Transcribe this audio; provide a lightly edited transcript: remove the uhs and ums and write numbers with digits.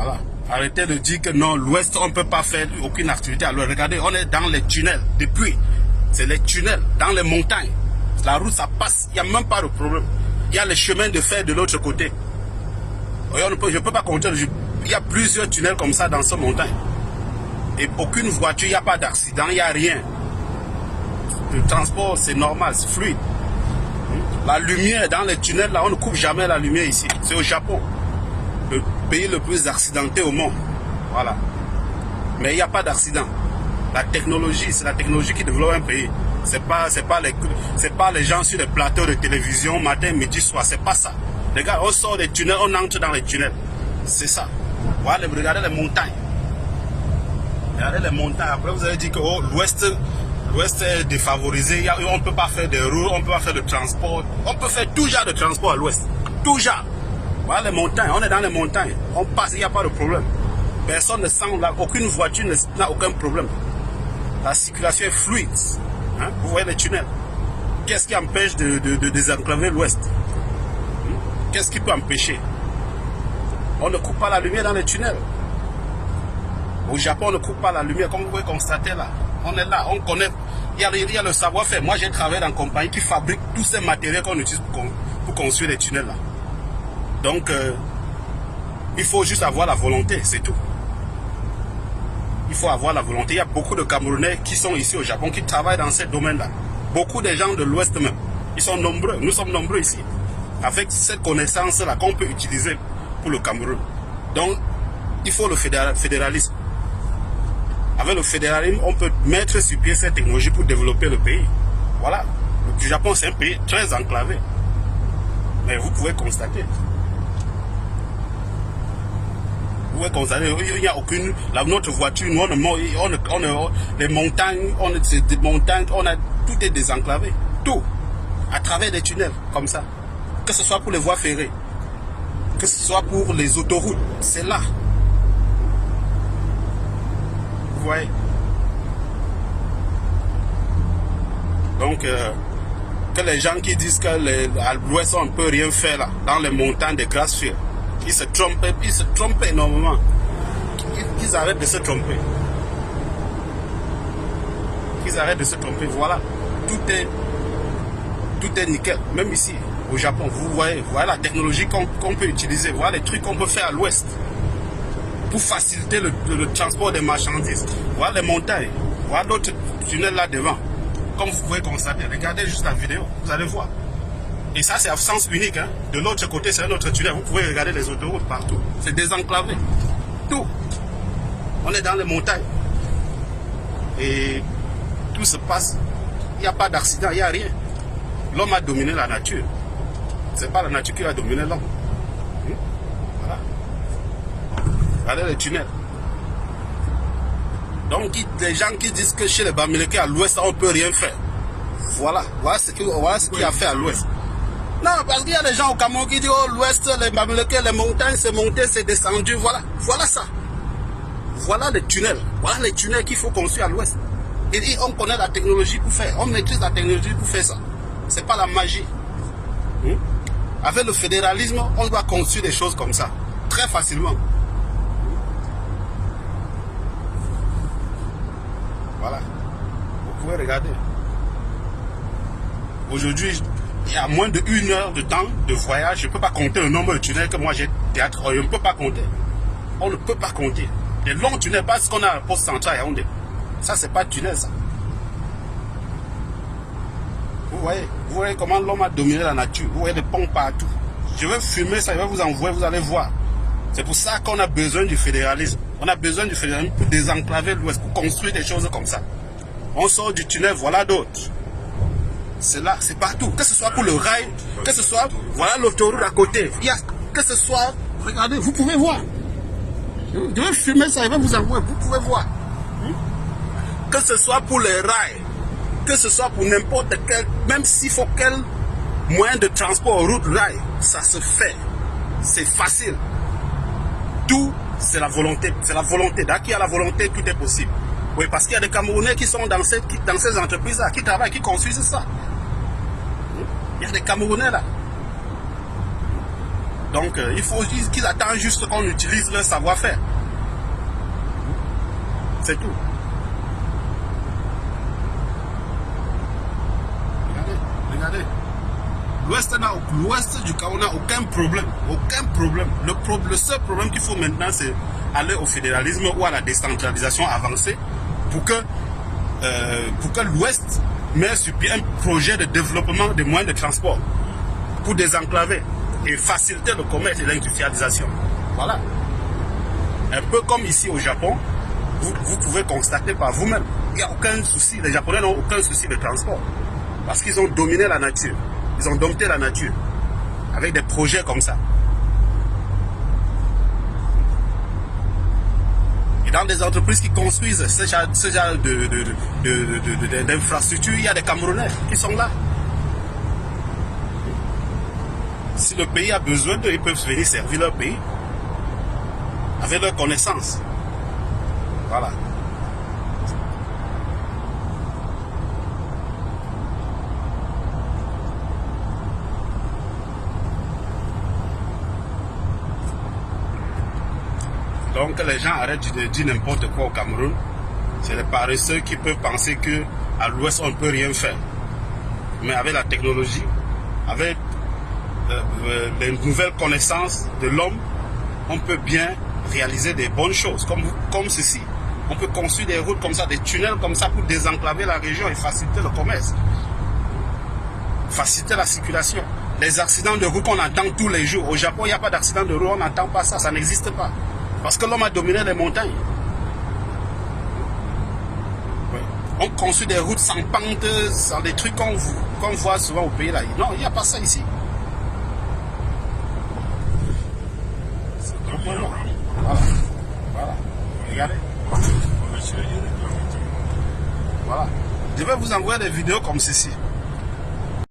Voilà. Arrêtez de dire que non, l'Ouest, on ne peut pas faire aucune activité. Alors regardez, on est dans les tunnels. Depuis, c'est les tunnels, dans les montagnes. La route, ça passe, il n'y a même pas de problème. Il y a les chemins de fer de l'autre côté. Je ne peux pas compter, il y a plusieurs tunnels comme ça dans ces montagnes. Et aucune voiture, il n'y a pas d'accident, il n'y a rien. Le transport, c'est normal, c'est fluide. La lumière dans les tunnels, là, on ne coupe jamais la lumière ici. C'est au Japon. Le pays le plus accidenté au monde. Voilà. Mais il n'y a pas d'accident. La technologie, c'est la technologie qui développe un pays. C'est pas les gens sur les plateaux de télévision, matin, midi, soir. C'est pas ça. Les gars, on sort des tunnels, on entre dans les tunnels. C'est ça. Voilà, regardez les montagnes. Regardez les montagnes. Après, vous avez dit que oh, l'Ouest est défavorisé. On ne peut pas faire des routes, on ne peut pas faire de transport. On peut faire tout genre de transport à l'Ouest. Tout genre. Voilà les montagnes. On est dans les montagnes. On passe, il n'y a pas de problème. Personne ne sent là. Aucune voiture n'a aucun problème. La circulation est fluide. Hein? Vous voyez les tunnels. Qu'est-ce qui empêche de désenclaver l'Ouest? Qu'est-ce qui peut empêcher? On ne coupe pas la lumière dans les tunnels. Au Japon, on ne coupe pas la lumière, comme vous pouvez constater là. On est là, on connaît. Il y a le savoir-faire. Moi, j'ai travaillé dans une compagnie qui fabrique tous ces matériaux qu'on utilise pour construire les tunnels là. Donc, il faut juste avoir la volonté, c'est tout. Il faut avoir la volonté. Il y a beaucoup de Camerounais qui sont ici au Japon, qui travaillent dans ces domaines-là. Beaucoup de gens de l'Ouest même. Ils sont nombreux. Nous sommes nombreux ici. Avec cette connaissance-là qu'on peut utiliser pour le Cameroun. Donc, il faut le fédéralisme. Avec le fédéralisme, on peut mettre sur pied cette technologie pour développer le pays. Voilà. Le Japon, c'est un pays très enclavé. Mais vous pouvez constater. Vous pouvez constater, il n'y a aucune... notre voiture, nous, les montagnes, tout est désenclavé. Tout. À travers des tunnels, comme ça. Que ce soit pour les voies ferrées, que ce soit pour les autoroutes, c'est là. Vous voyez. Donc, que les gens qui disent qu'à l'Ouest on ne peut rien faire là, dans les montagnes de Grassfield, ils se trompent énormément. Ils arrêtent de se tromper. Ils arrêtent de se tromper. Voilà. Tout est nickel. Même ici, au Japon, vous voyez, voilà la technologie qu'on peut utiliser. Voilà les trucs qu'on peut faire à l'Ouest pour faciliter le transport des marchandises. Voilà les montagnes. Voilà d'autres tunnels là devant. Comme vous pouvez constater, regardez juste la vidéo, vous allez voir. Et ça, c'est à sens unique. Hein. De l'autre côté, c'est un autre tunnel. Vous pouvez regarder les autoroutes partout. C'est désenclavé. Tout. On est dans les montagnes. Et tout se passe. Il n'y a pas d'accident, il n'y a rien. L'homme a dominé la nature. Ce n'est pas la nature qui a dominé l'homme. Voilà. Regardez les tunnels. Donc, les gens qui disent que chez les Bamileke à l'ouest, on ne peut rien faire. Voilà. Voilà ce qu'il a fait à l'ouest. Non, parce qu'il y a des gens au Cameroun qui disent, oh, l'ouest, les Bamileke, les montagnes, c'est monté, c'est descendu. Voilà. Voilà ça. Voilà les tunnels. Voilà les tunnels qu'il faut construire à l'ouest. Et on connaît la technologie pour faire. On maîtrise la technologie pour faire ça. Ce n'est pas la magie. Avec le fédéralisme, on doit construire des choses comme ça. Très facilement. Voilà. Vous pouvez regarder. Aujourd'hui, il y a moins de 1 heure de temps de voyage. Je ne peux pas compter le nombre de tunnels que moi j'ai théâtre. Je ne peux pas compter. On ne peut pas compter. Les longs tunnels, parce qu'on a un poste central à Yaoundé. Ça, c'est pas tunnel, ça. Vous voyez comment l'homme a dominé la nature. Vous voyez des ponts partout. Je vais filmer ça, je vais vous envoyer, vous allez voir. C'est pour ça qu'on a besoin du fédéralisme. On a besoin du fédéralisme pour désenclaver l'Ouest, pour construire des choses comme ça. On sort du tunnel, voilà d'autres. C'est là, c'est partout. Que ce soit pour le rail, que ce soit, voilà l'autoroute à côté. Que ce soit, regardez, vous pouvez voir. Je vais filmer ça, je vais vous envoyer, vous pouvez voir. Que ce soit pour les rails, que ce soit pour n'importe quel, même s'il faut quel moyen de transport, route, rail, ça se fait. C'est facile. Tout, c'est la volonté. C'est la volonté. Dès qu'il y a la volonté, tout est possible. Oui, parce qu'il y a des Camerounais qui sont dans ces entreprises-là, qui travaillent, qui construisent ça. Il y a des Camerounais là. Donc, il faut qu'ils attendent juste qu'on utilise leur savoir-faire. C'est tout. Regardez. L'ouest du Cameroun n'a aucun problème. Aucun problème. Le seul problème qu'il faut maintenant, c'est aller au fédéralisme ou à la décentralisation avancée pour que l'ouest mette sur pied un projet de développement des moyens de transport pour désenclaver et faciliter le commerce et l'industrialisation. Voilà. Un peu comme ici au Japon, vous pouvez constater par vous-même, il n'y a aucun souci, les Japonais n'ont aucun souci de transport. Parce qu'ils ont dominé la nature. Ils ont dompté la nature avec des projets comme ça. Et dans des entreprises qui construisent ce genre d'infrastructures, il y a des Camerounais qui sont là. Si le pays a besoin d'eux, ils peuvent venir servir leur pays avec leurs connaissances. Voilà. Donc les gens arrêtent de dire n'importe quoi au Cameroun. C'est les paresseux qui peuvent penser qu'à l'ouest on ne peut rien faire. Mais avec la technologie, avec les nouvelles connaissances de l'homme, on peut bien réaliser des bonnes choses comme ceci. On peut construire des routes comme ça, des tunnels comme ça pour désenclaver la région et faciliter le commerce. Faciliter la circulation. Les accidents de route qu'on entend tous les jours. Au Japon, il n'y a pas d'accident de route, on n'entend pas ça, ça n'existe pas. Parce que l'homme a dominé les montagnes. Oui. On construit des routes sans pente, sans des trucs qu'on voit souvent au pays là. Non, il n'y a pas ça ici. Voilà. Voilà. Regardez. Voilà. Je vais vous envoyer des vidéos comme ceci.